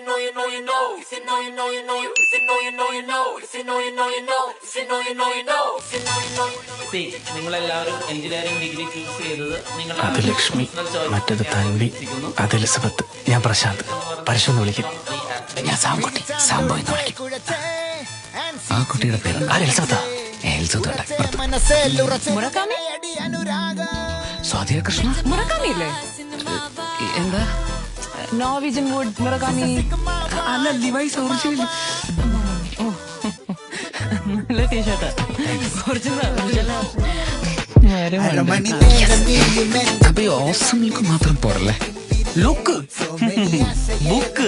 know you know you know. If you know you know you know. If you know you know you know. If you know you know you know. If you know you know you know. If you know you know you know. See, നിങ്ങളെല്ലാവരും engineering degree choose ചെയ്തത് അത് ലക്ഷ്മി, മറ്റത് തൻവി, അത് Elizabeth, ഞാൻ പ്രശാന്ത്, പരശു എന്ന് വിളിക്കും. ഞാൻ Samkutty, sambo എന്ന് വിളിക്കും. ആ കുട്ടിയുടെ പേര് എലിസബത്താ? സ്വാതിയ കൃഷ്ണ മുറക്കാമിയില്ലേ? എന്താ നോർവീജിയൻ വുഡ് മുറക്കാമി അല്ല, ലിവൈസ് ഒറിജിനൽ. നല്ല ടീഷർട്ട് അപ്പൊ ഈ ഓസം ലുക്ക് മാത്രം പോരല്ലേ, ലുക്ക് ബുക്ക്